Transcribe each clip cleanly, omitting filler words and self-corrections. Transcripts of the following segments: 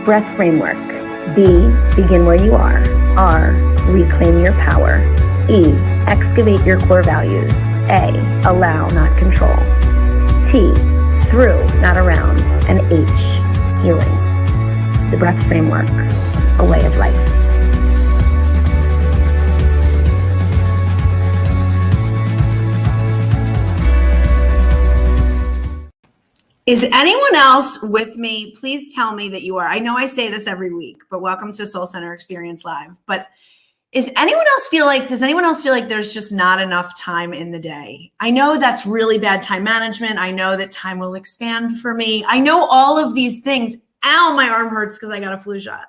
Breath framework. B, begin where you are. R, reclaim your power. E, excavate your core values. A, allow, not control. T, through, not around. And H, healing. The breath framework, a way of life. Is anyone else with me? Please tell me that you are. I know I say this every week, but welcome to Soul Center Experience Live. But does anyone else feel like there's just not enough time in the day? I know that's really bad time management. I know that time will expand for me. I know all of these things. Ow, my arm hurts because I got a flu shot.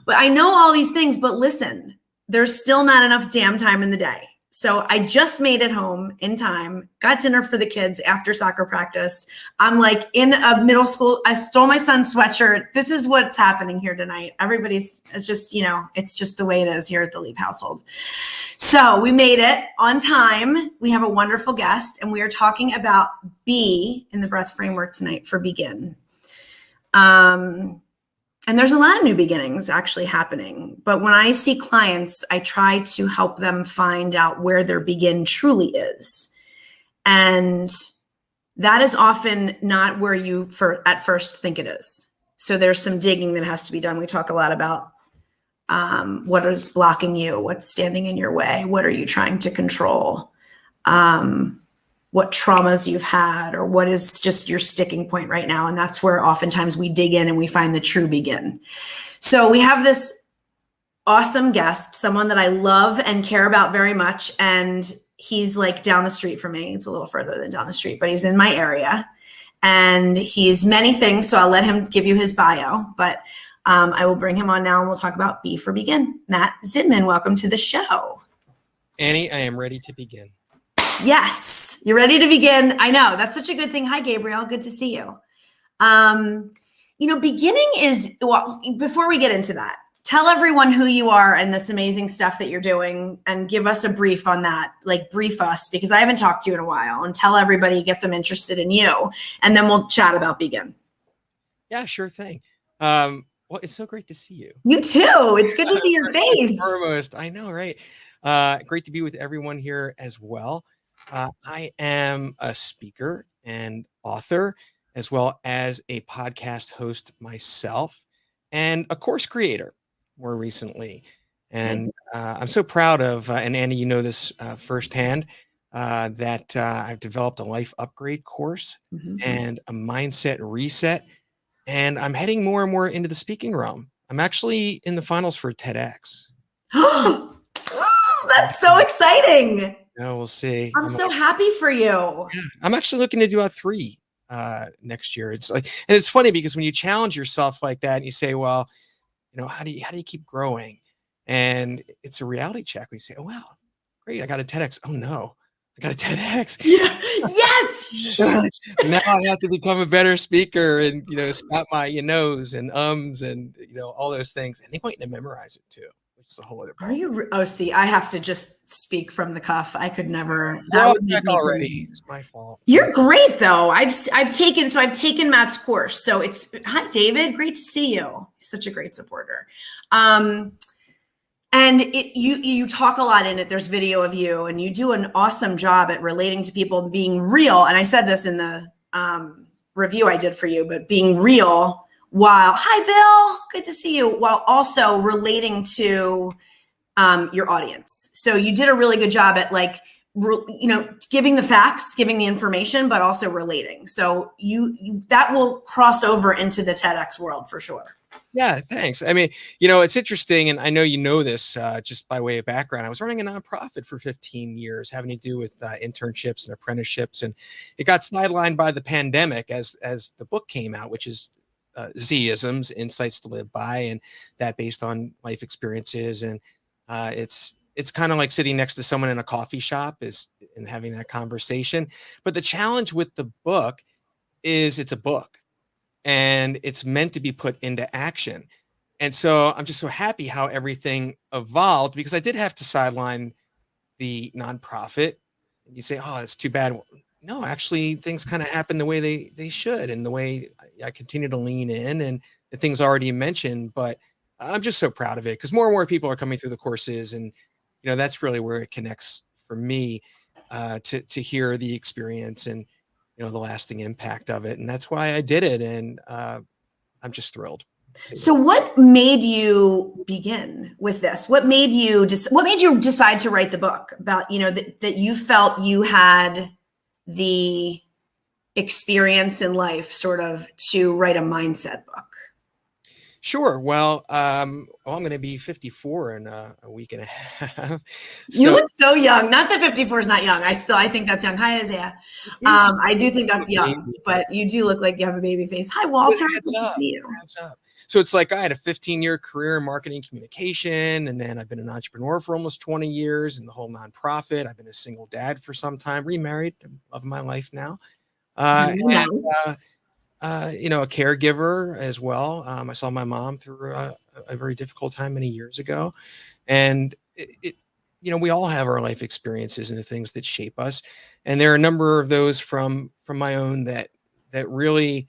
But I know all these things, but listen, there's still not enough damn time in the day. So I just made it home in time, got dinner for the kids after soccer practice. I'm like in a middle school. I stole my son's sweatshirt. This is what's happening here tonight. It's just the way it is here at the Leap household. So we made it on time. We have a wonderful guest, and we are talking about B in the breath framework tonight for begin. And there's a lot of new beginnings actually happening. But when I see clients, I try to help them find out where their begin truly is. And that is often not where you at first think it is. So there's some digging that has to be done. We talk a lot about what is blocking you, what's standing in your way, what are you trying to control, what traumas you've had, or what is just your sticking point right now. And that's where oftentimes we dig in and we find the true begin. So we have this awesome guest, someone that I love and care about very much. And he's like down the street from me. It's a little further than down the street, but he's in my area and he's many things. So I'll let him give you his bio, but I will bring him on now and we'll talk about B for begin. Matt Zinman, welcome to the show. Annie, I am ready to begin. Yes, you're ready to begin. I know, that's such a good thing. Hi, Gabriel. Good to see you. Beginning is, well, before we get into that, tell everyone who you are and this amazing stuff that you're doing and give us a brief on that. Like brief us, because I haven't talked to you in a while, and tell everybody, get them interested in you. And then we'll chat about begin. Yeah, sure thing. Well, it's so great to see you. You too. It's good to see your face. Foremost, I know, right? Great to be with everyone here as well. I am a speaker and author, as well as a podcast host myself, and a course creator more recently. And Nice. I'm so proud of, and Annie, you know this firsthand, that I've developed a life upgrade course and a mindset reset, and I'm heading more and more into the speaking realm. I'm actually in the finals for TEDx. That's so exciting. No, we'll see. I'm so happy for you. Yeah, I'm actually looking to do a 3 next year. It's like, and it's funny because when you challenge yourself like that and you say, well, how do you keep growing? And it's a reality check when you say, oh, wow, great. I got a TEDx. Oh no, I got a TEDx. Yeah. Yes. Now I have to become a better speaker and, stop my nose and and, all those things. And they want you to memorize it too. It's a whole other problem. See, I have to just speak from the cuff. I could never. That would make me already. It's my fault. You're great though. I've taken Matt's course. So hi David, great to see you. He's such a great supporter. And you talk a lot in it. There's video of you and you do an awesome job at relating to people, being real. And I said this in the review I did for you, but being real hi Bill, good to see you, while also relating to your audience. So you did a really good job at giving the facts, giving the information, but also relating. So you that will cross over into the TEDx world for sure. Yeah, thanks. I mean, it's interesting, and I know you know this just by way of background. I was running a nonprofit for 15 years, having to do with internships and apprenticeships, and it got sidelined by the pandemic as the book came out, which is Z-isms, Insights to Live By, and that based on life experiences. And it's kind of like sitting next to someone in a coffee shop and having that conversation. But the challenge with the book is it's a book and it's meant to be put into action. And so I'm just so happy how everything evolved, because I did have to sideline the nonprofit. And you say, oh, it's too bad. no, actually things kind of happen the way they should, and the way I continue to lean in, and the things already mentioned. But I'm just so proud of it because more and more people are coming through the courses, and that's really where it connects for me, to hear the experience and the lasting impact of it, and that's why I did it, and I'm just thrilled. So what made you begin with this? What made you decide to write the book about, that you felt you had the experience in life sort of to write a mindset book? Sure. Well, I'm going to be 54 in a week and a half. You look so young. Not that 54 is not young. I think that's young. Hi, Isaiah. I do think that's young, but you do look like you have a baby face. Hi, Walter. Good to see you. So it's like I had a 15-year career in marketing communication, and then I've been an entrepreneur for almost 20 years in the whole nonprofit. I've been a single dad for some time, remarried, love my life now. A caregiver as well. I saw my mom through a very difficult time many years ago. And we all have our life experiences and the things that shape us. And there are a number of those from my own that really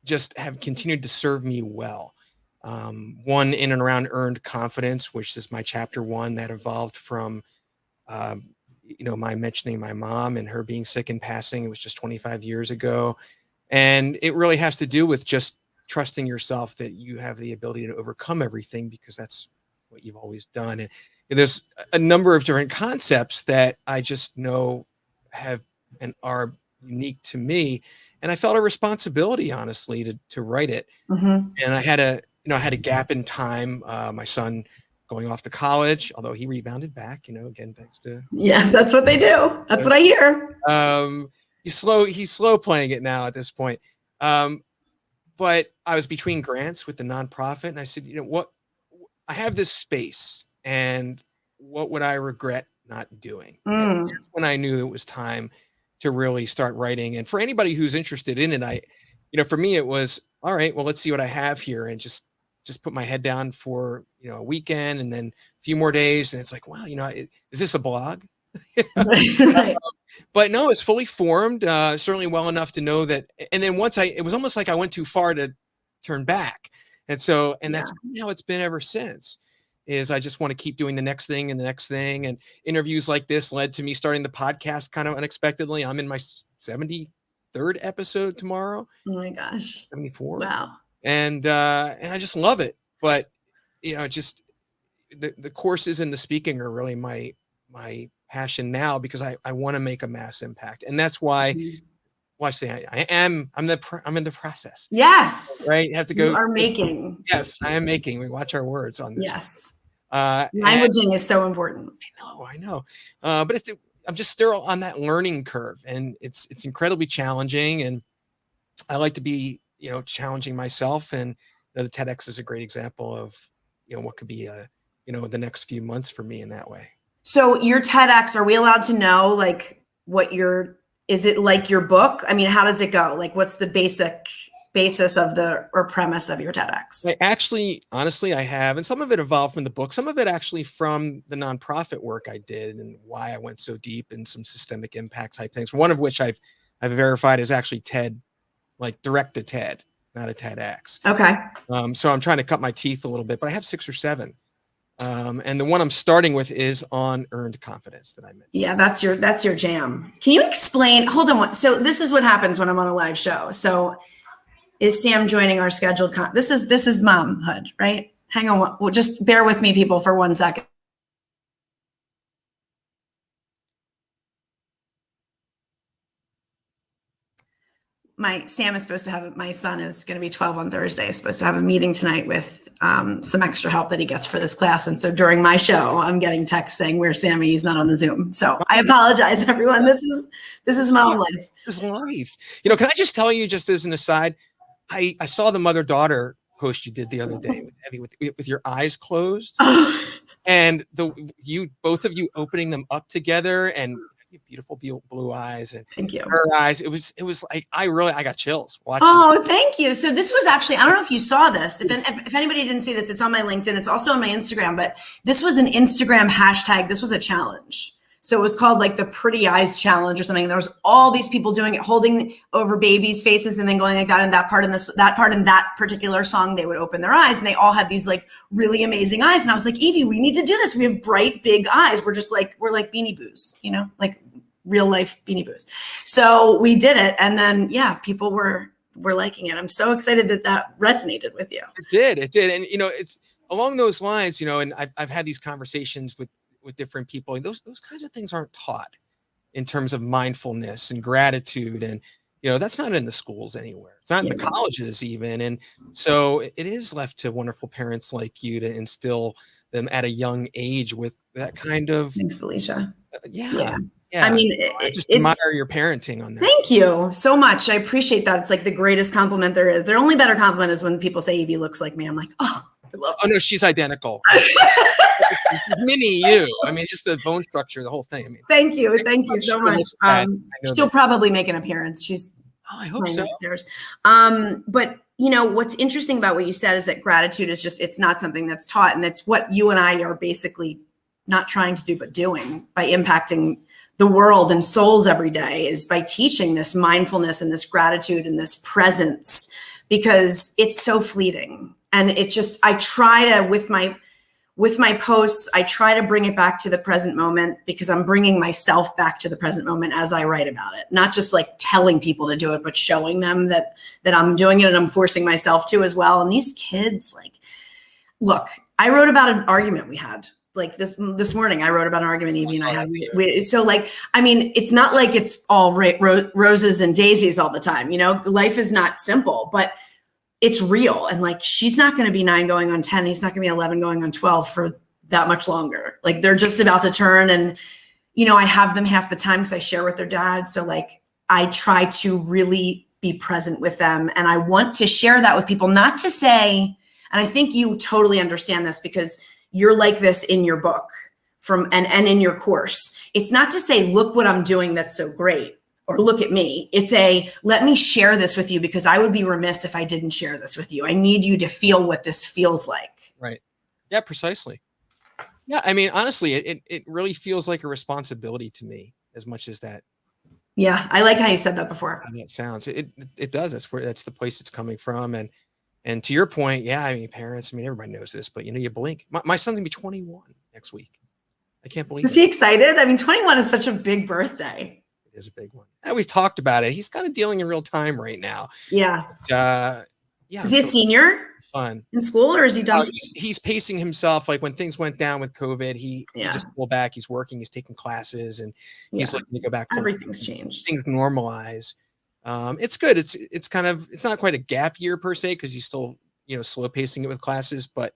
just have continued to serve me well. One in and around earned confidence, which is my chapter 1 that evolved from, my mentioning my mom and her being sick and passing. It was just 25 years ago. And it really has to do with just trusting yourself that you have the ability to overcome everything, because that's what you've always done. And there's a number of different concepts that I just know have and are unique to me. And I felt a responsibility, honestly, to write it. Mm-hmm. And I had a gap in time. My son going off to college, although he rebounded back, again, thanks to. Yes, that's what they do. That's what I hear. He's slow playing it now at this point. But I was between grants with the nonprofit, and I said, what, I have this space, and what would I regret not doing? And that's when I knew it was time to really start writing. And for anybody who's interested in it, for me, it was, all right, well, let's see what I have here, and just put my head down for, a weekend, and then a few more days. And it's like, wow, is this a blog? Right. But no, it's fully formed, certainly well enough to know that. And then it was almost like I went too far to turn back. And so, that's how it's been ever since, is I just want to keep doing the next thing and the next thing. And interviews like this led to me starting the podcast kind of unexpectedly. I'm in my 73rd episode tomorrow. Oh my gosh. 74. Wow. And I just love it. But, just the courses and the speaking are really my passion now, because I want to make a mass impact. And that's why, I say I'm in the process. Yes. Right. You have to go. You are making. Yes, I am making. We watch our words on this. Yes. Languaging is so important. I know. But I'm just still on that learning curve, and it's incredibly challenging. And I like to be, challenging myself. And the TEDx is a great example of, what could be the next few months for me in that way. So your TEDx, are we allowed to know like what is it like your book? I mean, how does it go? Like, what's the basis of or premise of your TEDx? Honestly, I have, and some of it evolved from the book, some of it actually from the nonprofit work I did, and why I went so deep in some systemic impact type things. One of which I've verified is actually TED, like direct to TED, not a TEDx. Okay. So I'm trying to cut my teeth a little bit, but I have 6 or 7. And the one I'm starting with is on earned confidence that I mentioned. Yeah, that's your jam. Can you explain? Hold on. So this is what happens when I'm on a live show. So is Sam joining our scheduled? This is momhood, right? Hang on. Well, just bear with me, people, for 1 second. My son is going to be 12 on Thursday, supposed to have a meeting tonight with some extra help that he gets for this class. And so during my show, I'm getting texts saying, "Where's Sammy? He's not on the Zoom." So I apologize, everyone. This is mom life. This is life. Can I just tell you, just as an aside, I saw the mother-daughter post you did the other day with your eyes closed, and both of you opening them up together, and beautiful blue eyes, and thank you. Her eyes. It was like I got chills watching. Oh, thank you. So this was actually, I don't know if you saw this. If anybody didn't see this, it's on my LinkedIn. It's also on my Instagram. But this was an Instagram hashtag. This was a challenge. So it was called like the Pretty Eyes Challenge or something. There was all these people doing it, holding over babies' faces and then going like that. And that part in this, that part in that particular song, they would open their eyes and they all had these like really amazing eyes. And I was like, Evie, we need to do this. We have bright, big eyes. We're like Beanie Boos, you know, like real life Beanie Boos. So we did it. And then, yeah, people were liking it. I'm so excited that resonated with you. It did. And, you know, it's along those lines, you know, and I've had these conversations with different people, and those kinds of things aren't taught in terms of mindfulness and gratitude. And, you know, that's not in the schools anywhere. It's not in the colleges even. And so it is left to wonderful parents like you to instill them at a young age with that kind of. Thanks, Felicia. Yeah. I mean, I just admire your parenting on that. Thank you so much. I appreciate that. It's like the greatest compliment there is. Their only better compliment is when people say Evie looks like me. I'm like, oh, I love Oh no, she's identical. Mini you. I mean, just the bone structure, the whole thing. I mean, thank you so much. She'll probably make an appearance. She's I hope so. Upstairs. But you know, what's interesting about what you said is that gratitude is just, it's not something that's taught. And it's what you and I are basically not trying to do, but doing by impacting the world and souls every day, is by teaching this mindfulness and this gratitude and this presence, because it's so fleeting. And it just, I try to, with my posts, I try to bring it back to the present moment, because I'm bringing myself back to the present moment as I write about it, not just like telling people to do it, but showing them that I'm doing it, and I'm forcing myself to as well. And these kids, like, look, I wrote about an argument we had. Like this morning, I wrote about an argument Evie and I had. So like, I mean, it's not like it's all roses and daisies all the time. You know, life is not simple, but it's real. And like, she's not going to be 9 going on 10. He's not going to be 11 going on 12 for that much longer. Like, they're just about to turn. And, you know, I have them half the time because I share with their dad. So like, I try to really be present with them. And I want to share that with people, not to say, and I think you totally understand this because you're like this in your book and in your course. It's not to say, look what I'm doing that's so great, or look at me. It's let me share this with you, because I would be remiss if I didn't share this with you. I need you to feel what this feels like. Right. Yeah, precisely. Yeah. I mean, honestly, it really feels like a responsibility to me as much as that. Yeah. I like how you said that before. How that sounds. It does. That's the place it's coming from. And to your point, yeah, I mean, parents, I mean, everybody knows this, but you know, you blink. My son's gonna be 21 next week. I can't believe it. Is he excited? I mean, 21 is such a big birthday. It is a big one. And we've talked about it. He's kind of dealing in real time right now. Yeah. But, yeah. Is he a senior? Fun. In school, or is he done? He's pacing himself. Like when things went down with COVID, he just pulled back. He's working, he's taking classes, and he's looking to go back. Everything's changed. Things normalize. It's good. It's kind of, it's not quite a gap year per se, because he's still, you know, slow pacing it with classes, but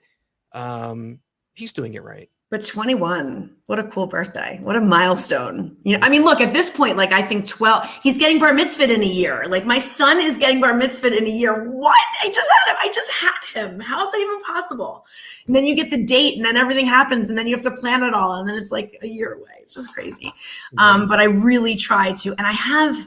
he's doing it right. But 21, what a cool birthday. What a milestone. You know, I mean, look, at this point, like, I think 12, he's getting bar mitzvahed in a year. Like, my son is getting bar mitzvahed in a year. What? I just had him. How is that even possible? And then you get the date, and then everything happens, and then you have to plan it all. And then it's like a year away. It's just crazy. But I really try to, and I have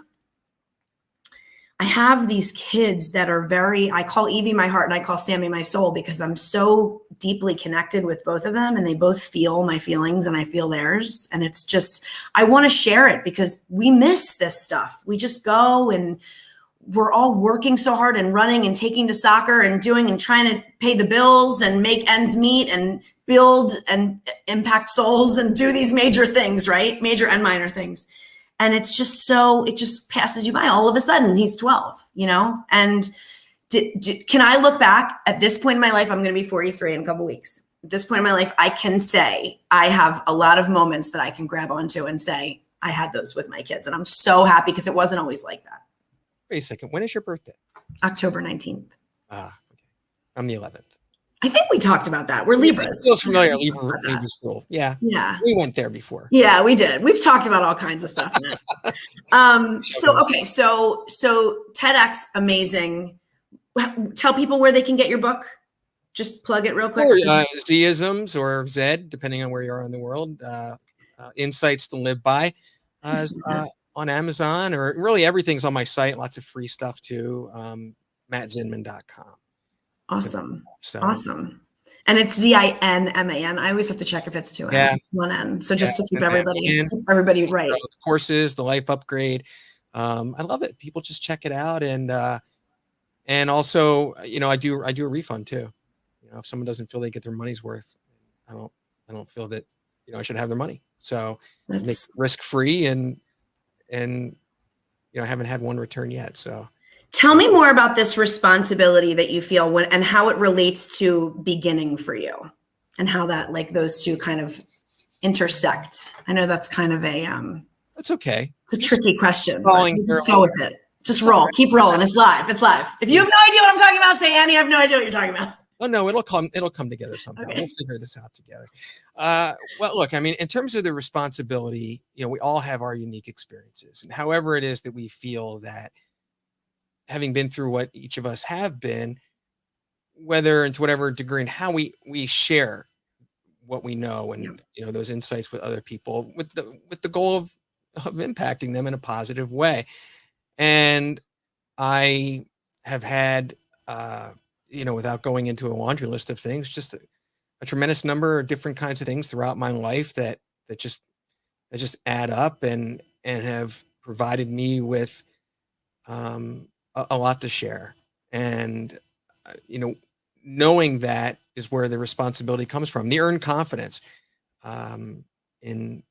these kids that are I call Evie my heart and I call Sammy my soul, because I'm so deeply connected with both of them, and they both feel my feelings and I feel theirs. And it's just, I want to share it, because we miss this stuff. We just go and we're all working so hard and running and taking to soccer and doing and trying to pay the bills and make ends meet and build and impact souls and do these major things, right? Major and minor things. And it's just it just passes you by. All of a sudden, he's 12, you know? And can I look back at this point in my life? I'm going to be 43 in a couple weeks. At this point in my life, I can say I have a lot of moments that I can grab onto and say, I had those with my kids. And I'm so happy, because it wasn't always like that. Wait a second. When is your birthday? October 19th. Okay. I'm the 11th. I think we talked about that. We're Libras. Still familiar. Libra's rule. Yeah. Yeah. We went there before. Yeah, we did. We've talked about all kinds of stuff. So TEDx, amazing. Tell people where they can get your book. Just plug it real quick. Zisms, or Zed, depending on where you are in the world. Insights to Live By on Amazon, or really everything's on my site. Lots of free stuff too. MattZinman.com. Awesome. So, awesome. And it's Zinman. I always have to check if it's two N's, Yeah. one N. So just to keep And everybody right. the courses, the life upgrade. I love it. People just check it out. And also, I do a refund too. If someone doesn't feel they get their money's worth, I don't feel that, I should have their money. So make it That's risk free and I haven't had one return yet. So Tell me more about this responsibility that you feel and how it relates to beginning for you and how that like those two kind of intersect. I know that's kind of that's okay. It's a tricky question, but Following just go with it. Just roll, keep rolling. It's live. It's live. If you have no idea what I'm talking about, say Annie, I have no idea what you're talking about. Oh no, it'll come together somehow. Okay. We'll figure this out together. Well, look, I mean, in terms of the responsibility, we all have our unique experiences, and however it is that we feel that having been through what each of us have been, whether and to whatever degree and how we share what we know and those insights with other people with the goal of impacting them in a positive way. And I have had without going into a laundry list of things, just a tremendous number of different kinds of things throughout my life that just add up and have provided me with a lot to share. And knowing that is where the responsibility comes from, the earned confidence in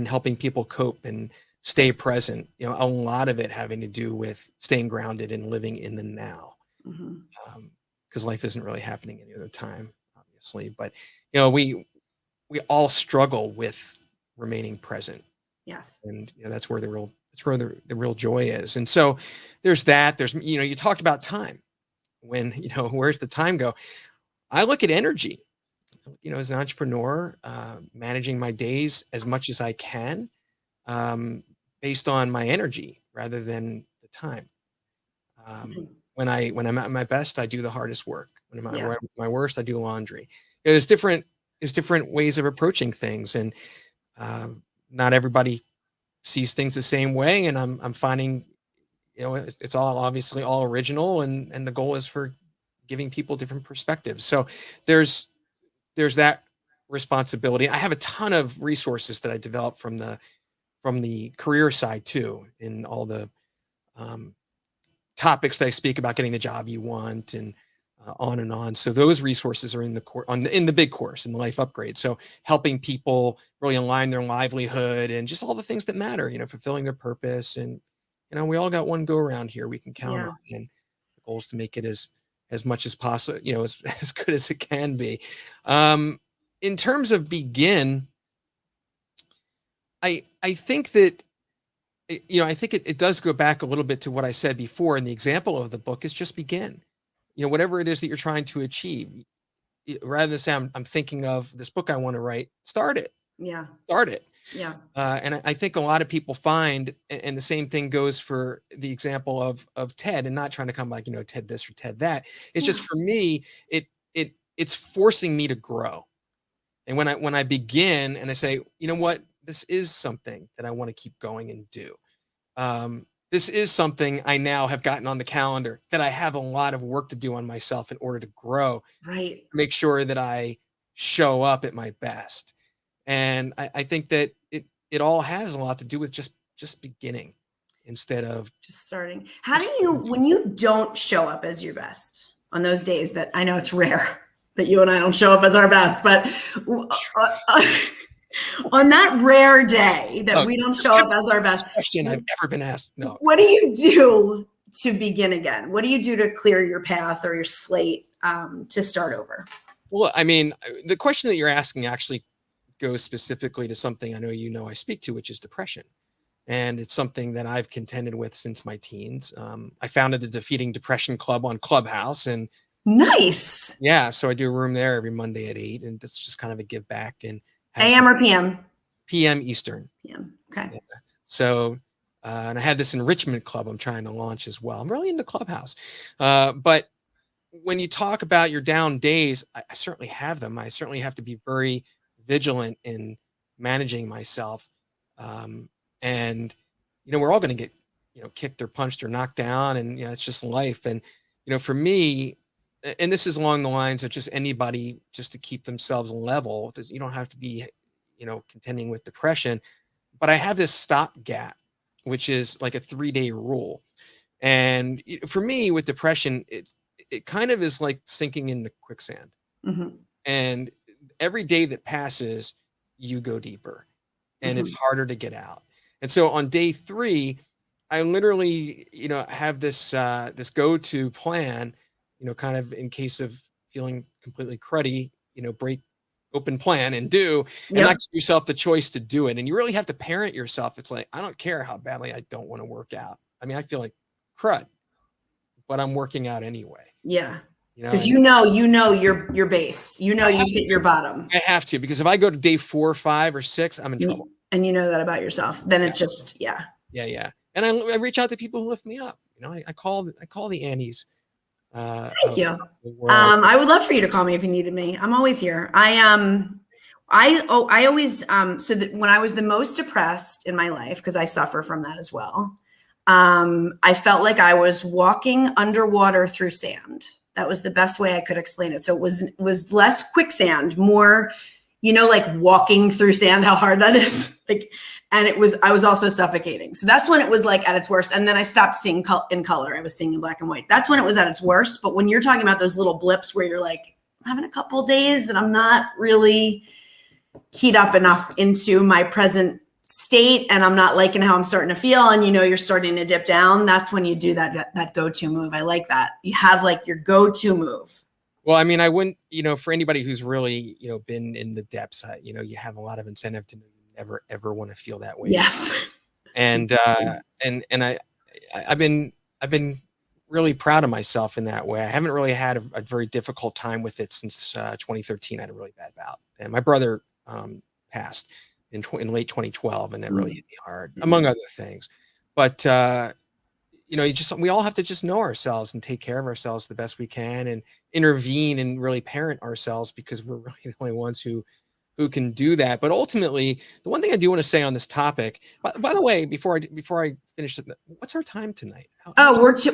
helping people cope and stay present. A lot of it having to do with staying grounded and living in the now, because life isn't really happening any other time, obviously. But we all struggle with remaining present. Yes, and that's where the real joy is. And so there's that. There's you talked about time. When where's the time go? I look at energy. As an entrepreneur, managing my days as much as I can, based on my energy rather than the time. When I'm at my best, I do the hardest work. When I'm at my worst, I do laundry. There's different ways of approaching things, and not everybody sees things the same way. And I'm finding, it's all obviously all original, and the goal is for giving people different perspectives. So there's that responsibility. I have a ton of resources that I developed from the career side too, in all the topics that I speak about, getting the job you want, and on and on. So those resources are in the big course, in the life upgrade. So helping people really align their livelihood and just all the things that matter, fulfilling their purpose. And we all got one go around here we can count on. And the goal is to make it as much as possible, as good as it can be. In terms of begin, I think that I think it does go back a little bit to what I said before. And the example of the book is just begin. Whatever it is that you're trying to achieve, rather than say, I'm thinking of this book I want to write, start it. Yeah. Start it. Yeah. And I think a lot of people find, and the same thing goes for the example of TED, and not trying to come like, TED this or TED that. It's just, for me, it's forcing me to grow. And when I begin and I say, what, this is something that I want to keep going and do. This is something I now have gotten on the calendar that I have a lot of work to do on myself in order to grow, right? Make sure that I show up at my best. And I think that it all has a lot to do with just beginning instead of just starting. How do you, when you don't show up as your best on those days that I know it's rare that you and I don't show up as our best, but on that rare day that we don't show up as our best. Question I've ever been asked. No. What do you do to begin again? What do you do to clear your path or your slate to start over? Well, I mean, the question that you're asking actually goes specifically to something I know I speak to, which is depression. And it's something that I've contended with since my teens. I founded the Defeating Depression Club on Clubhouse, and nice. Yeah, so I do a room there every Monday at 8, and it's just kind of a give back. And AM or PM? PM Eastern. PM. Okay. Yeah. So, and I had this enrichment club I'm trying to launch as well. I'm really into Clubhouse. But when you talk about your down days, I certainly have them. I certainly have to be very vigilant in managing myself. And, we're all going to get, kicked or punched or knocked down, and, it's just life. And, for me, and this is along the lines of just anybody just to keep themselves level. You don't have to be, contending with depression, but I have this stopgap, which is like a 3-day rule. And for me with depression, it kind of is like sinking into quicksand. Mm-hmm. And every day that passes, you go deeper and it's harder to get out. And so on day 3, I literally, have this, this go-to plan, kind of in case of feeling completely cruddy, break open plan and do, and not give yourself the choice to do it. And you really have to parent yourself. It's like, I don't care how badly I don't want to work out. I mean, I feel like crud, but I'm working out anyway. Yeah. Because you know your base. You hit your bottom. I have to, because if I go to day 4, 5, or 6, I'm in trouble. And you know that about yourself. Then it just, Yeah. And I reach out to people who lift me up. I call the Annies. Thank you. I would love for you to call me if you needed me. I'm always here. I always, so that when I was the most depressed in my life, because I suffer from that as well, I felt like I was walking underwater through sand. That was the best way I could explain it. So it was less quicksand, more, like walking through sand, how hard that is. And I was also suffocating. So that's when it was like at its worst. And then I stopped seeing in color. I was seeing in black and white. That's when it was at its worst. But when you're talking about those little blips where you're like, I'm having a couple of days that I'm not really keyed up enough into my present state, and I'm not liking how I'm starting to feel, and you're starting to dip down, that's when you do that go-to move. I like that. You have like your go-to move. Well, I mean, I wouldn't, for anybody who's really, been in the depths, you have a lot of incentive to know you never, ever want to feel that way. Yes. And I've been really proud of myself in that way. I haven't really had a very difficult time with it since 2013. I had a really bad bout, and my brother passed in late 2012, and that really hit me hard, among other things. But we all have to just know ourselves and take care of ourselves the best we can, and intervene and really parent ourselves, because we're really the only ones who can do that. But ultimately, the one thing I do want to say on this topic, by the way, before I finish, what's our time tonight?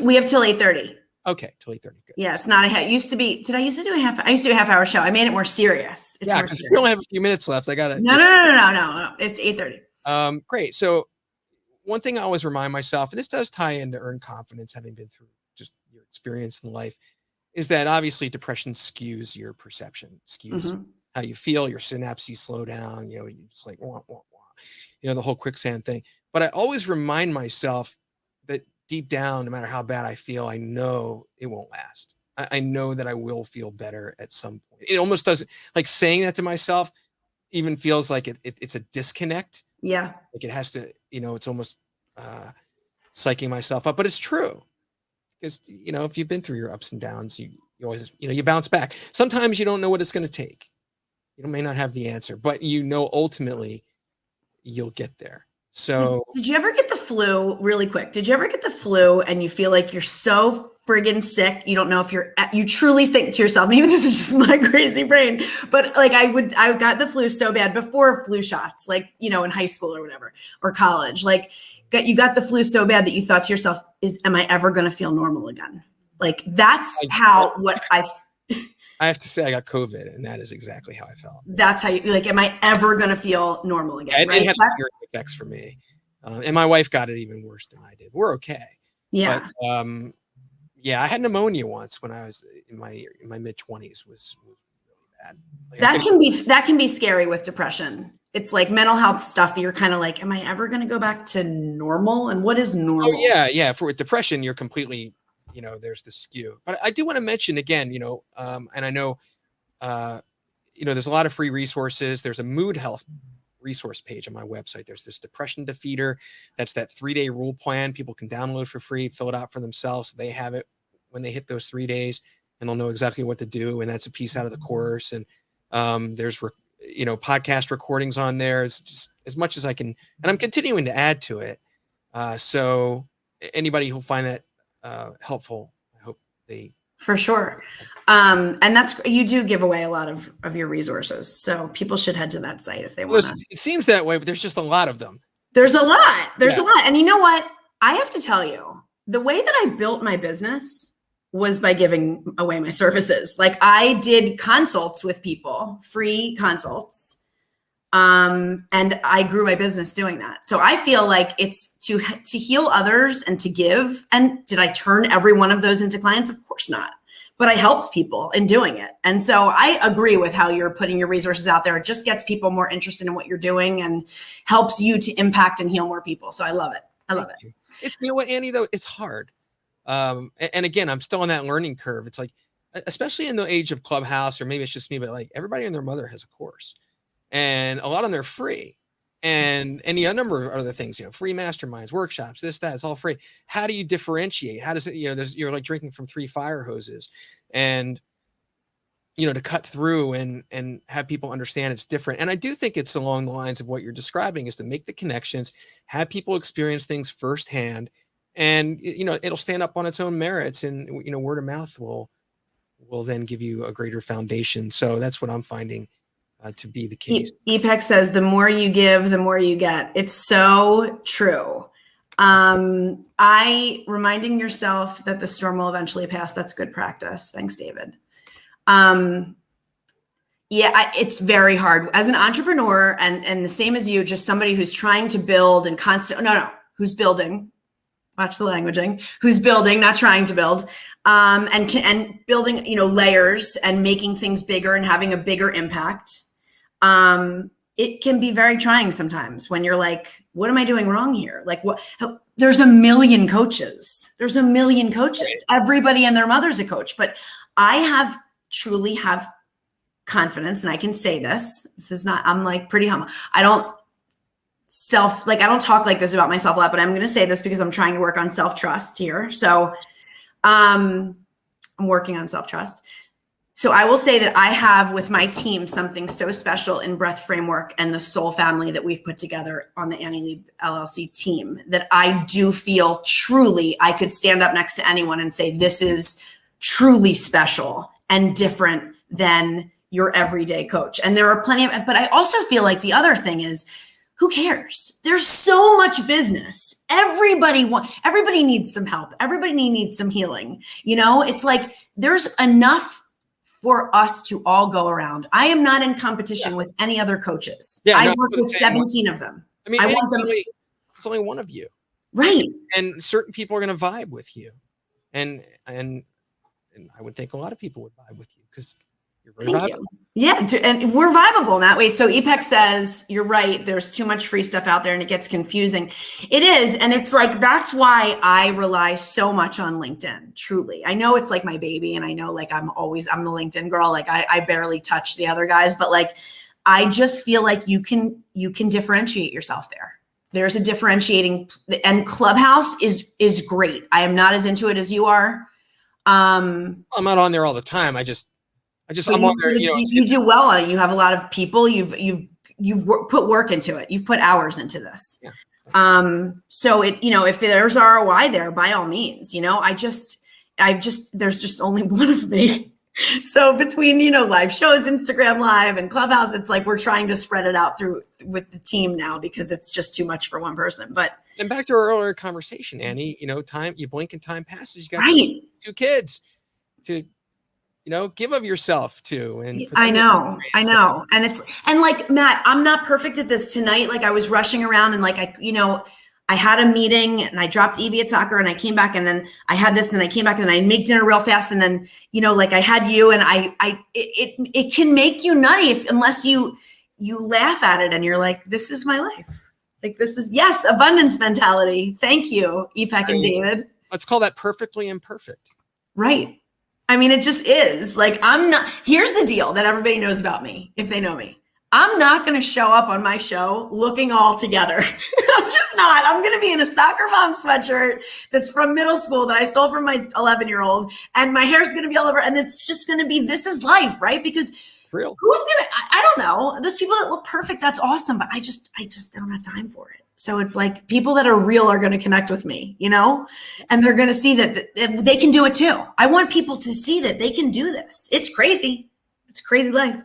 We have till 8:30. Okay, till 8:30. Good. Yeah, it's not I used to do a half-hour show. I made it more serious. It's more serious. We only have a few minutes left. I gotta. No. It's 8:30. Great. So one thing I always remind myself, and this does tie into earned confidence, having been through just your experience in life, is that obviously depression skews your perception, skews how you feel, your synapses slow down, you're just like, wah, wah, wah. The whole quicksand thing. But I always remind myself that deep down, no matter how bad I feel, I know it won't last. I know that I will feel better at some point. It almost doesn't, like, saying that to myself even feels like it's a disconnect. Yeah. Like it has to, it's almost psyching myself up, but it's true. Because, if you've been through your ups and downs, you always, you bounce back. Sometimes you don't know what it's going to take. You may not have the answer, but ultimately you'll get there. So did you ever get the flu really quick? Did you ever get the flu and you feel like you're so friggin' sick? You don't know if you truly think to yourself, maybe this is just my crazy brain, but like I got the flu so bad before flu shots, like, in high school or whatever, or college, like you got the flu so bad that you thought to yourself, am I ever going to feel normal again? Like that's I have to say I got COVID, and that is exactly how I felt. That's how am I ever going to feel normal again? It had weird effects for me. And my wife got it even worse than I did. We're okay. Yeah. But, I had pneumonia once when I was in my mid-20s. Was really bad. Like, that can be scary with depression. It's like mental health stuff. You're kind of like, am I ever going to go back to normal? And what is normal? Oh yeah. With depression, you're completely, there's the skew. But I do want to mention again, and I know, there's a lot of free resources. There's a mood health resource page on my website. There's this depression defeater. That's that 3-day rule plan. People can download for free, fill it out for themselves. So they have it when they hit those 3 days, and they'll know exactly what to do. And that's a piece out of the course. And there's, podcast recordings on there. It's just as much as I can. And I'm continuing to add to it. So anybody who'll find that helpful, I hope they. For sure. And you do give away a lot of your resources. So people should head to that site if they want to. It seems that way, but there's just a lot of them. There's a lot. There's a lot. And you know what? I have to tell you, the way that I built my business was by giving away my services. Like I did consults with people, free consults. And I grew my business doing that. So I feel like it's to heal others and to give. And did I turn every one of those into clients? Of course not. But I helped people in doing it. And so I agree with how you're putting your resources out there. It just gets people more interested in what you're doing and helps you to impact and heal more people. So I love it. I love it. It's, you know what, Annie, though, it's hard. And again, I'm still on that learning curve. It's like, especially in the age of Clubhouse, or maybe it's just me, but like everybody and their mother has a course, and a lot of them are free, and any number of other things, you know, free masterminds, workshops, this, that, it's all free. How do you differentiate? How does it, you know, you're like drinking from 3 fire hoses, and, you know, to cut through and have people understand it's different. And I do think it's along the lines of what you're describing, is to make the connections, have people experience things firsthand, and, you know, it'll stand up on its own merits, and, you know, word of mouth will then give you a greater foundation. So that's what I'm finding to be the case. EPEC says, the more you give, the more you get. It's so true. Reminding yourself that the storm will eventually pass. That's good practice. Thanks, David. It's very hard as an entrepreneur, and the same as you, just somebody who's trying to build and who's building. Watch the languaging. Who's building, not trying to build, and building, you know, layers and making things bigger and having a bigger impact. It can be very trying sometimes when you're like, what am I doing wrong here? Like, there's a million coaches. Everybody and their mother's a coach, but I truly have confidence, and I can say this is not, I'm like pretty humble. I don't talk like this about myself a lot, but I'm going to say this because I'm trying to work on self-trust here. So, I'm working on self-trust. So I will say that I have with my team something so special in Breath Framework and the soul family that we've put together on the Annie Lieb LLC team, that I do feel truly I could stand up next to anyone and say, this is truly special and different than your everyday coach. And there are plenty of, but I also feel like the other thing is, who cares? There's so much business. Everybody needs some help. Everybody needs some healing. You know, it's like there's enough for us to all go around. I am not in competition with any other coaches. I work with 17 of them. I mean, it's only one of you. Right. And certain people are going to vibe with you. And I would think a lot of people would vibe with you because you're very viable. Yeah, and we're viable in that way. So EPEC says, you're right, there's too much free stuff out there and it gets confusing. It is, and it's like, that's why I rely so much on LinkedIn, truly. I know it's like my baby, and I know like I'm the LinkedIn girl. Like I barely touch the other guys, but like, I just feel like you can differentiate yourself there. There's a differentiating, and Clubhouse is great. I am not as into it as you are. I'm not on there all the time. I'm on there, you do well on it. You have a lot of people. You've put work into it. You've put hours into this. Yeah. So if there's ROI there, by all means, there's just only one of me. So between, live shows, Instagram Live and Clubhouse, it's like, we're trying to spread it out with the team now because it's just too much for one person. And back to our earlier conversation, Annie, time, you blink and time passes. You got right. two kids to, give of yourself to. And I know. And like, Matt, I'm not perfect at this tonight. Like I was rushing around and like, I had a meeting and I dropped Evie at soccer and I came back and then I had this and then I came back and I made dinner real fast. And then, like I had you and it can make you nutty unless you laugh at it and you're like, this is my life. Like this is, yes, abundance mentality. Thank you, EPEC and David. Let's call that perfectly imperfect. Right. I mean, it just is like, here's the deal that everybody knows about me. If they know me, I'm not going to show up on my show looking all together. I'm just not. I'm going to be in a soccer mom sweatshirt that's from middle school that I stole from my 11-year-old, and my hair's going to be all over. And it's just going to be, this is life, right? Because real. Who's going to, I don't know. Those people that look perfect, that's awesome. But I just don't have time for it. So it's like people that are real are going to connect with me, and they're going to see that they can do it too. I want people to see that they can do this. It's crazy. It's a crazy life,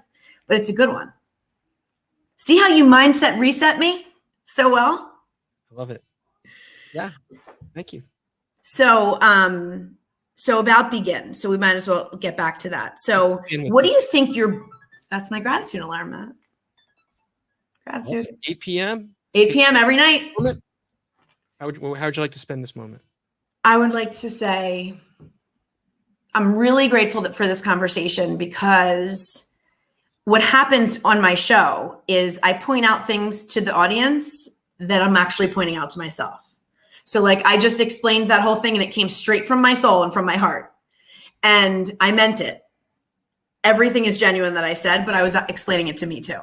but it's a good one. See how you mindset reset me so well? I love it. Yeah. Thank you. So So about begin. So we might as well get back to that. So what do you think that's my gratitude alarm, Matt. Gratitude. 8 p.m. 8 p.m. every night. How would you like to spend this moment? I would like to say I'm really grateful for this conversation, because what happens on my show is I point out things to the audience that I'm actually pointing out to myself. So like I just explained that whole thing and it came straight from my soul and from my heart. And I meant it. Everything is genuine that I said, but I was explaining it to me too.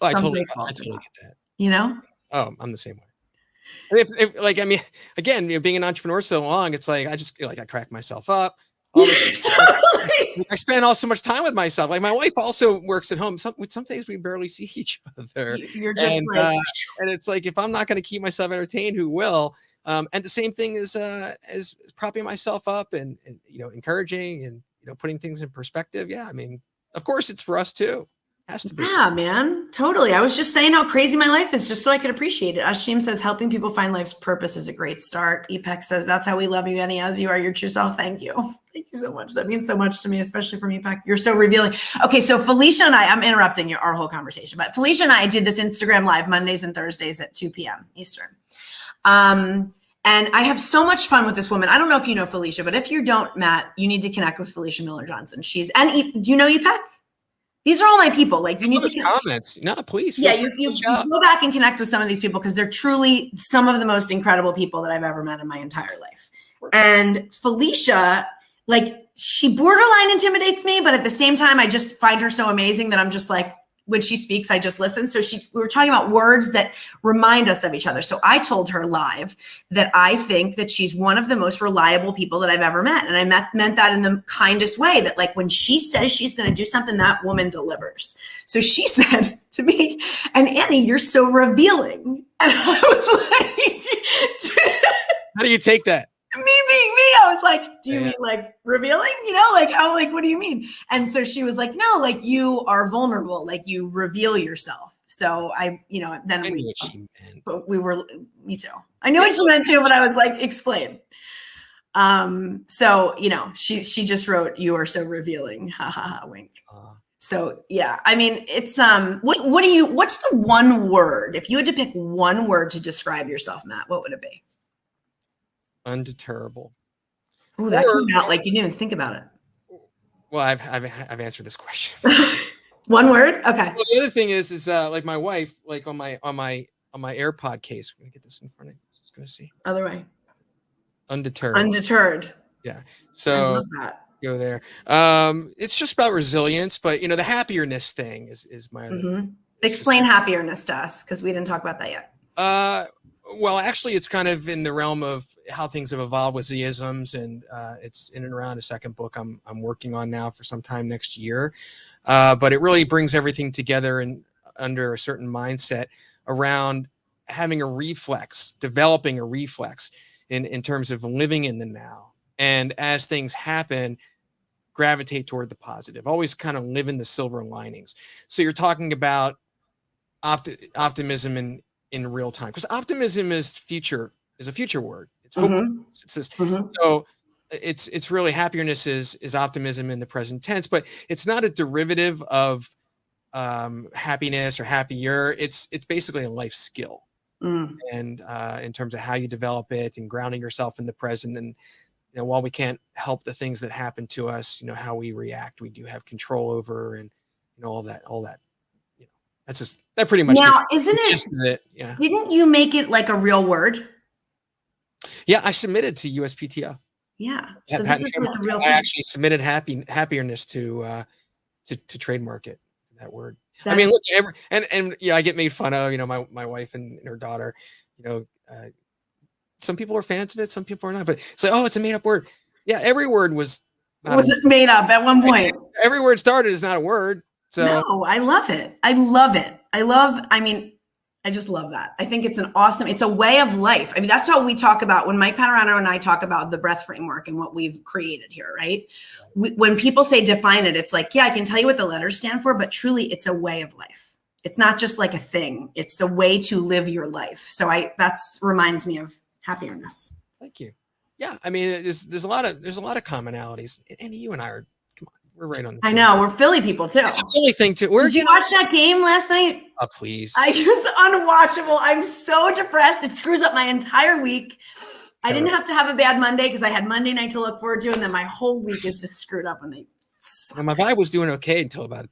Oh, I totally get that. You know? Oh, I'm the same way. If like, I mean, again, being an entrepreneur so long, it's like, I crack myself up. I spend so much time with myself. Like my wife also works at home. Some days we barely see each other. You're just and it's like, if I'm not going to keep myself entertained, who will? And the same thing is propping myself up and encouraging and putting things in perspective. Yeah, I mean, of course, it's for us too. Has to be. Yeah, man, totally. I was just saying how crazy my life is, just so I could appreciate it. Ashim says helping people find life's purpose is a great start. Epec says that's how we love you, Annie, as you are your true self. Thank you. Thank you so much. That means so much to me, especially from Epec. You're so revealing. Okay, so Felicia and I'm interrupting our whole conversation, but Felicia and I do this Instagram live Mondays and Thursdays at 2 p.m. Eastern. And I have so much fun with this woman. I don't know if you know Felicia, but if you don't, Matt, you need to connect with Felicia Miller-Johnson. Do you know Epec? These are all my people. Like you need to comments. No, please. Yeah, you go back and connect with some of these people, because they're truly some of the most incredible people that I've ever met in my entire life. And Felicia, like, she borderline intimidates me, but at the same time, I just find her so amazing that I'm just like, when she speaks, I just listen. So we were talking about words that remind us of each other. So I told her live that I think that she's one of the most reliable people that I've ever met. And I meant that in the kindest way, that like when she says she's going to do something, that woman delivers. So she said to me, and Annie, you're so revealing. And I was like, how do you take that? Me being me, I was like, do you mean like revealing? Like how, like, what do you mean? And so she was like, no, like you are vulnerable, like you reveal yourself. So I knew what she meant. But me too. I knew what she meant too, but I was like, explain. So, she just wrote, you are so revealing. Ha ha ha, wink. So yeah, I mean, it's, what's the one word, if you had to pick one word to describe yourself, Matt, what would it be? Undeterrable. Oh, that came out like you didn't even think about it. Well, I've answered this question. One word? Okay. Well, the other thing is like my wife, like on my AirPod case. Let me get this in front of you. Just gonna see. Other way. Undeterred. Undeterred. Yeah. So I love that. Go there. It's just about resilience, but the happiness thing is my other. Explain happiness to us, because we didn't talk about that yet. Well, actually, it's kind of in the realm of how things have evolved with Z-isms, and it's in and around a second book I'm working on now for some time next year. But it really brings everything together and under a certain mindset around having a reflex, developing a reflex in terms of living in the now. And as things happen, gravitate toward the positive, always kind of live in the silver linings. So you're talking about optimism in real time, because optimism is a future word. It's hopeful. It's this, so it's really happiness is optimism in the present tense, but it's not a derivative of happiness or happier. It's basically a life skill, and in terms of how you develop it and grounding yourself in the present. And while we can't help the things that happen to us, how we react, we do have control over, and all that. That pretty much. Now, isn't it? Yeah. Didn't you make it like a real word? Yeah, I submitted to USPTO. Yeah. So this is like a real I actually submitted happiness to trademark it, that word. I mean, look, and I get made fun of, my wife and her daughter, some people are fans of it, some people are not, but it's like, oh, it's a made up word. Yeah, every word was made up at one point. Every word started is not a word. So no, I love it. I just love that. I think it's it's a way of life. I mean, that's how we talk about, when Mike Panorano and I talk about the breath framework and what we've created here, right? When people say define it, it's like, yeah, I can tell you what the letters stand for, but truly it's a way of life. It's not just like a thing. It's the way to live your life. So that reminds me of happiness. Thank you. Yeah, I mean, there's a lot of commonalities. Andy, you and I are, come on, we're right on the I same. know, we're Philly people too. It's a Philly thing too. Did you watch that game last night? Oh, please. It was unwatchable. I'm so depressed. It screws up my entire week. I didn't have to have a bad Monday because I had Monday night to look forward to, and then my whole week is just screwed up. And my vibe was doing okay until about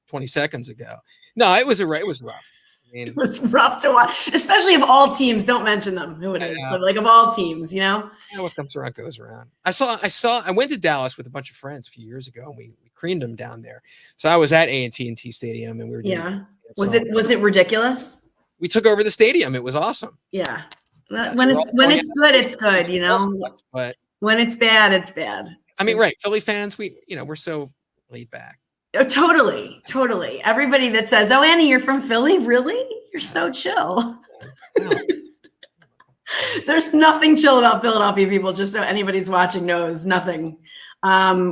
20 seconds ago. No, it was rough. I mean, it was rough to watch, especially of all teams. Don't mention them, who it is, but like of all teams, you know. Yeah, what comes around goes around. I went to Dallas with a bunch of friends a few years ago, and we creamed them down there. So I was at A&T Stadium, and we were doing Was it ridiculous? We took over the stadium. It was awesome. Yeah. When it's good, it's good, you know. But when it's bad, it's bad. I mean, right. Philly fans, we're so laid back. Oh, totally. Everybody that says, "Oh, Annie, you're from Philly," really? You're so chill. There's nothing chill about Philadelphia people, just so anybody's watching knows, nothing.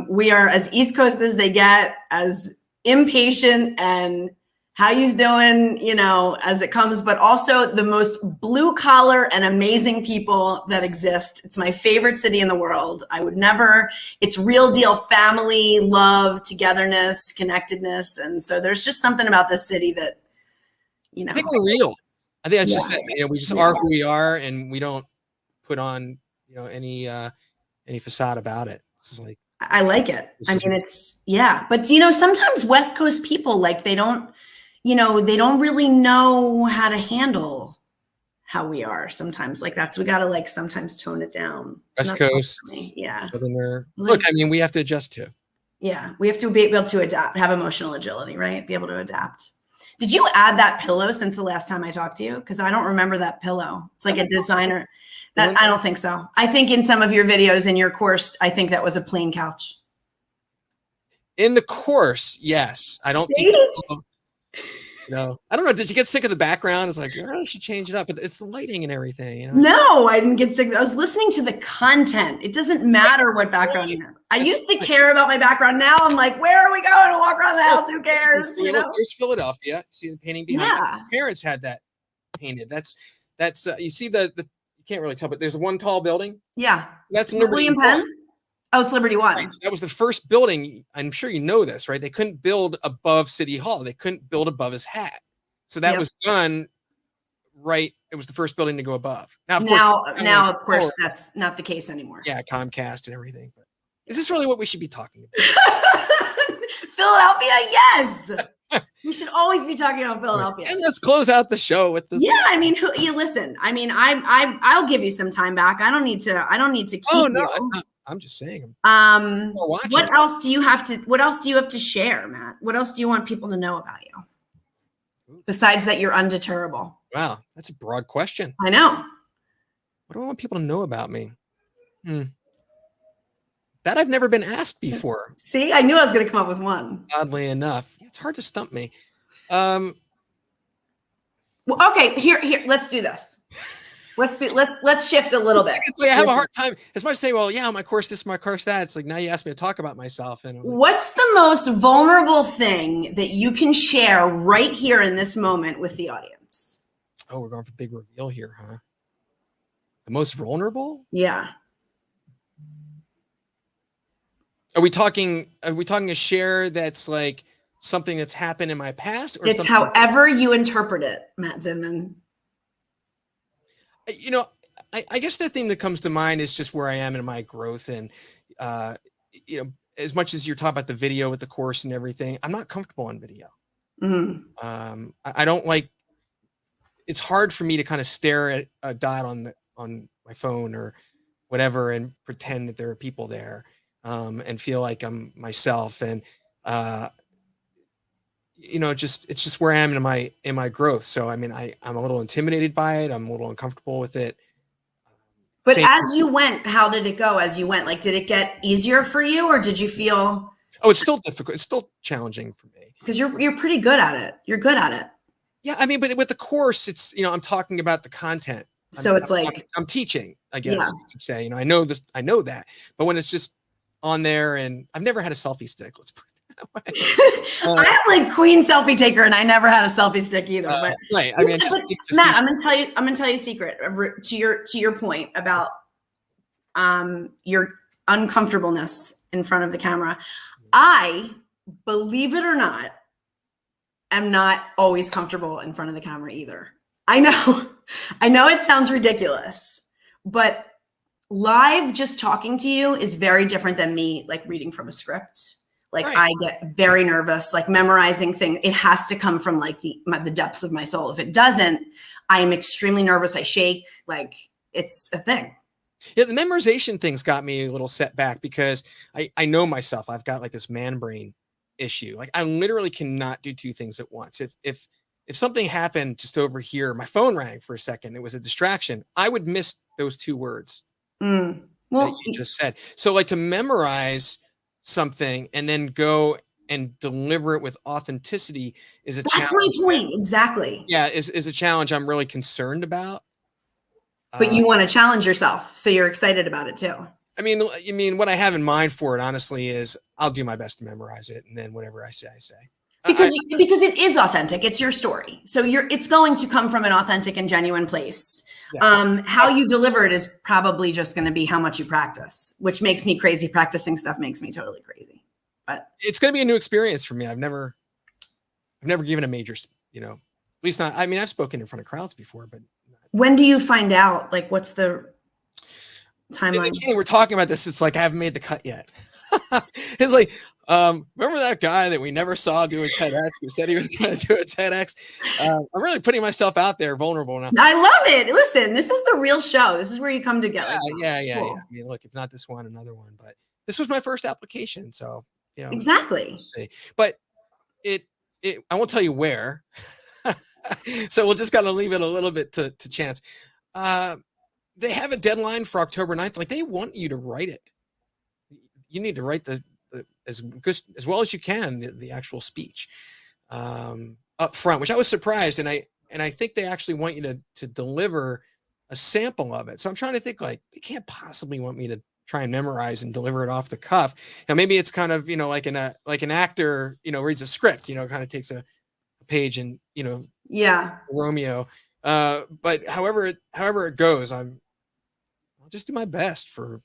We are as East Coast as they get, as impatient and how you's doing, you know, as it comes, but also the most blue collar and amazing people that exist. It's my favorite city in the world. It's real deal family, love, togetherness, connectedness. And so there's just something about this city that, you know. I think we're real. I think that's just it. You know, we just are who we are, and we don't put on, you know, any facade about it. It's just like, I like it. I mean, but you know, sometimes West Coast people, like, they don't really know how to handle how we are sometimes. Like, we got to like sometimes tone it down. West Coast, Southerner. Look, I mean, we have to adjust too. Yeah, we have to be able to adapt, have emotional agility, right? Be able to adapt. Did you add that pillow since the last time I talked to you? Because I don't remember that pillow. It's like a designer. I don't think so. I think in some of your videos in your course, I think that was a plain couch. In the course, yes. I don't think. No, I don't know. Did you get sick of the background? It's like, I should change it up, but it's the lighting and everything, you know? No, I didn't get sick. I was listening to the content. It doesn't matter what background you have. I used to care about my background. Now I'm like, where are we going to walk around the house? Who cares? You know? There's Philadelphia. See the painting behind. Yeah. My parents had that painted. That's you see the you can't really tell, but there's one tall building. Yeah. That's Liberty William Penn. Oh, it's Liberty One. Right. So that was the first building. I'm sure you know this, right? They couldn't build above City Hall. They couldn't build above his hat. So that was done right. It was the first building to go above. Now, of course, that's not the case anymore. Yeah, Comcast and everything. But is this really what we should be talking about? Philadelphia, yes. We should always be talking about Philadelphia. And let's close out the show with this. Yeah, I mean, you listen. I mean, I'll give you some time back. I don't need to keep. Oh no. I'm just saying. What else do you have to share, Matt? What else do you want people to know about you? Besides that you're undeterrable. Wow, that's a broad question. I know. What do I want people to know about me? That I've never been asked before. See, I knew I was going to come up with one. Oddly enough. It's hard to stump me. Well, okay, here, let's do this. Let's shift a little bit. I have a hard time. As much as say, well, yeah, my course this, my course that. It's like, now you ask me to talk about myself. And what's the most vulnerable thing that you can share right here in this moment with the audience? Oh, we're going for big reveal here, huh? The most vulnerable? Yeah. Are we talking a share that's like something that's happened in my past? Or it's however you interpret it, Matt Zinman. You know, I guess the thing that comes to mind is just where I am in my growth. And, you know, as much as you're talking about the video with the course and everything, I'm not comfortable on video. Mm-hmm. I don't like, it's hard for me to kind of stare at a dot on my phone or whatever and pretend that there are people there, and feel like I'm myself. And, you know, it's just where I am in my growth. So, I mean, I'm a little intimidated by it. I'm a little uncomfortable with it. But as you went, how did it go as you went? Like, did it get easier for you, or did you feel? Oh, it's still difficult. It's still challenging for me. Because you're pretty good at it. You're good at it. Yeah. I mean, but with the course, it's, you know, I'm talking about the content. So I'm teaching, I guess you could say, you know, I know that, but when it's just on there, and I've never had a selfie stick. Let's put it that way. I'm like queen selfie taker, and I never had a selfie stick either. But right. I mean, Matt, I'm gonna tell you a secret to your point about your uncomfortableness in front of the camera. I, believe it or not, am not always comfortable in front of the camera either. I know it sounds ridiculous, but live just talking to you is very different than me like reading from a script. Like Right. I get very nervous, like memorizing things. It has to come from like the depths of my soul. If it doesn't, I am extremely nervous. I shake, like it's a thing. Yeah, the memorization thing's got me a little set back because I know myself. I've got like this man brain issue. Like I literally cannot do two things at once. If something happened just over here, my phone rang for a second, it was a distraction, I would miss those two words that Well, you just said. So like to memorize something and then go and deliver it with authenticity is a that's challenge. my point. Exactly. Yeah, is a challenge I'm really concerned about. But you want to challenge yourself, so you're excited about it too. I mean, what I have in mind for it, honestly, is I'll do my best to memorize it, and then whatever I say, I say. Because it is authentic. It's your story, so it's going to come from an authentic and genuine place. Yeah. How you deliver it is probably just going to be how much you practice, which makes me crazy. Practicing stuff makes me totally crazy. But it's going to be a new experience for me. I've never given a major, at least not. I mean, I've spoken in front of crowds before, but. When do you find out? Like, what's the timeline? It's funny, we're talking about this. It's like I haven't made the cut yet. It's like, remember that guy that we never saw doing TEDx who said he was going to do a TEDx? I'm really putting myself out there, vulnerable now. I love it. Listen, this is the real show. This is where you come together. Yeah. Cool. I mean, look, if not this one, another one. But this was my first application, so exactly. We'll see. But I won't tell you where. So we'll just gotta leave it a little bit to chance. They have a deadline for October 9th. Like they want you to write it. You need to write the as well as you can the actual speech up front, which I was surprised, and I think they actually want you to deliver a sample of it. So I'm trying to think, like, they can't possibly want me to try and memorize and deliver it off the cuff. Now maybe it's kind of like an actor reads a script, kind of takes a page and Romeo. But however it goes, I'll just do my best for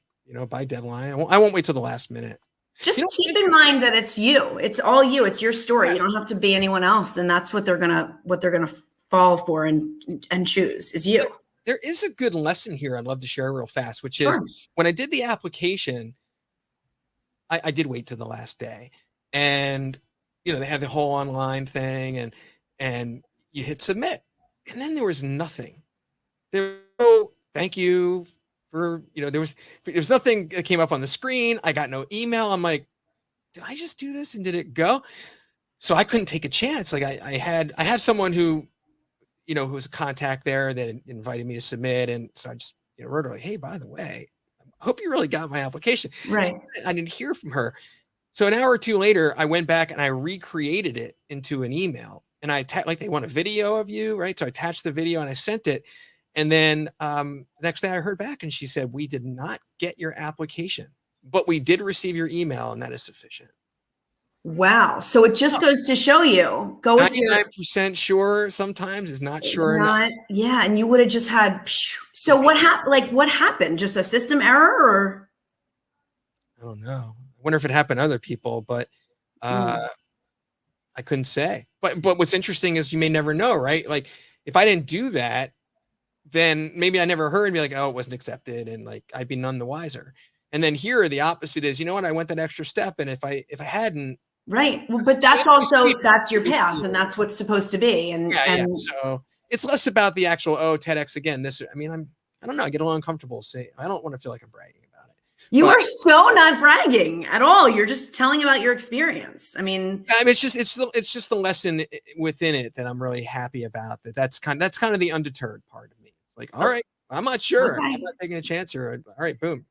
by deadline. I won't wait till the last minute. Just keep in mind that it's you. It's all you. It's your story. Right. You don't have to be anyone else, and that's what they're gonna fall for and choose is you. There is a good lesson here I'd love to share real fast, which is when I did the application, I did wait till the last day, and they have the whole online thing, and you hit submit, and then there was nothing. There was no thank you for there was nothing that came up on the screen. I got no email. I'm like, did I just do this and did it go? So I couldn't take a chance. Like I have someone who who was a contact there that invited me to submit, and so I just wrote her like, hey, by the way, I hope you really got my application. Right. So I didn't hear from her. So an hour or two later, I went back and I recreated it into an email, and I like they want a video of you, right? So I attached the video and I sent it. And then the next day I heard back and she said, we did not get your application, but we did receive your email, and that is sufficient. Wow. So it just goes to show you, go with 99% sure sometimes is not sure enough. Yeah. And you would have just had, so what happened? Like what happened? Just a system error or? I don't know. I wonder if it happened to other people, but I couldn't say. But what's interesting is you may never know, right? Like if I didn't do that, then maybe I never heard and be like, oh, it wasn't accepted. And like, I'd be none the wiser. And then here, the opposite is, what? I went that extra step. And if I hadn't. Right. Well, but that's also, that's your path, and that's what's supposed to be. And so it's less about the actual, TEDx again. I don't know. I get a little uncomfortable saying, I don't want to feel like I'm bragging about it. You are so not bragging at all. You're just telling about your experience. It's just the lesson within it that I'm really happy about. That's kind of the undeterred part of me. It's like, all right, I'm not sure. Okay. I'm not taking a chance here. All right, boom.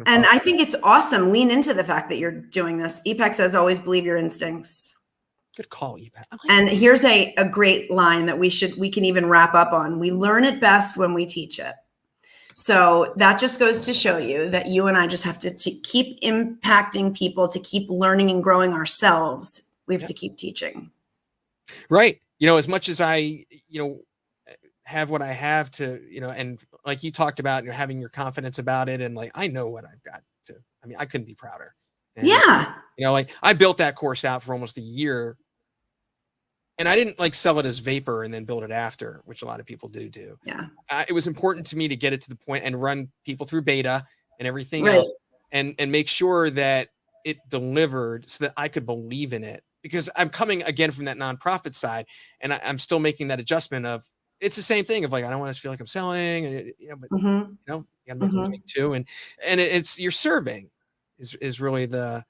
And I think it's awesome. Lean into the fact that you're doing this. EPEC says, always believe your instincts. Good call, EPEC. And here's a great line that we can even wrap up on. We learn it best when we teach it. So that just goes to show you that you and I just have to keep impacting people, to keep learning and growing ourselves. We have to keep teaching. Right. As much as I, have what I have to, and like you talked about, having your confidence about it. And like, I know what I've got to, I couldn't be prouder. And, Yeah. like I built that course out for almost a year, and I didn't like sell it as vapor and then build it after, which a lot of people do. Yeah. It was important to me to get it to the point and run people through beta and everything Right. else, and make sure that it delivered so that I could believe in it, because I'm coming again from that nonprofit side, and I'm still making that adjustment of, it's the same thing of like, I don't want to feel like I'm selling, and but Mm-hmm. you gotta make a living too. And it's, you're serving is really the,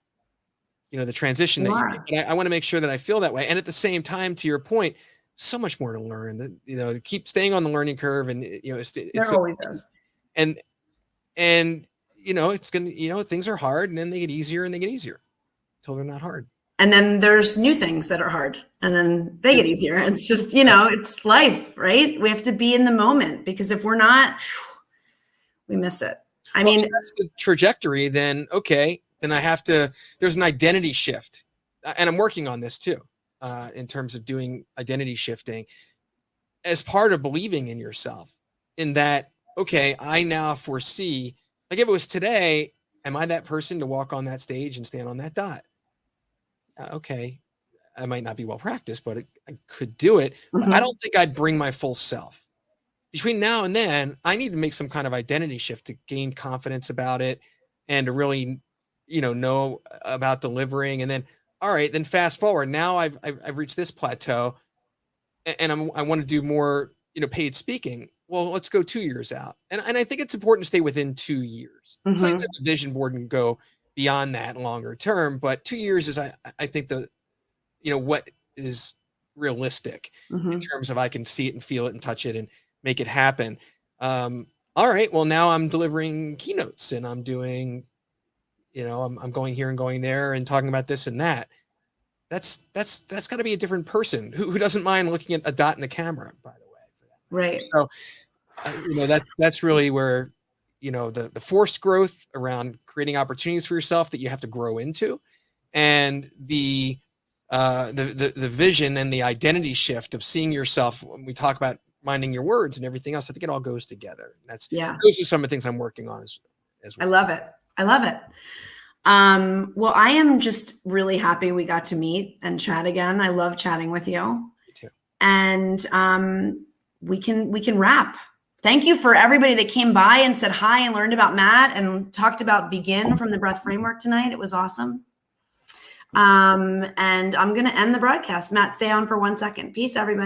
the transition that you make. But I want to make sure that I feel that way. And at the same time, to your point, so much more to learn, that, keep staying on the learning curve. And, There always is. And it's going to, things are hard, and then they get easier and they get easier until they're not hard. And then there's new things that are hard, and then they get easier. It's just, it's life, right? We have to be in the moment, because if we're not, we miss it. I mean, if that's the trajectory, then okay, then there's an identity shift. And I'm working on this too, in terms of doing identity shifting as part of believing in yourself, in that, okay, I now foresee, like if it was today, am I that person to walk on that stage and stand on that dot? Okay, I might not be well practiced, but I could do it. But I don't think I'd bring my full self. Between now and then, I need to make some kind of identity shift to gain confidence about it, and to really, know about delivering. And then, all right, then fast forward. Now I've reached this plateau, and I want to do more, paid speaking. Well, let's go 2 years out. And I think it's important to stay within 2 years. It's like the vision board and go beyond that longer term, but 2 years is, I think, the, what is realistic in terms of, I can see it and feel it and touch it and make it happen. All right, well, now I'm delivering keynotes, and I'm doing, I'm going here and going there and talking about this and that. That's got to be a different person who doesn't mind looking at a dot in the camera, by the way. Right. So, that's really where, the forced growth around creating opportunities for yourself that you have to grow into, and the vision and the identity shift of seeing yourself, when we talk about minding your words and everything else. I think it all goes together. Those are some of the things I'm working on as well. I love it. Well, I am just really happy we got to meet and chat again. I love chatting with you. Me too. And we can wrap. Thank you for everybody that came by and said hi and learned about Matt and talked about Begin from the Breath Framework tonight. It was awesome. And I'm going to end the broadcast. Matt, stay on for 1 second. Peace, everybody.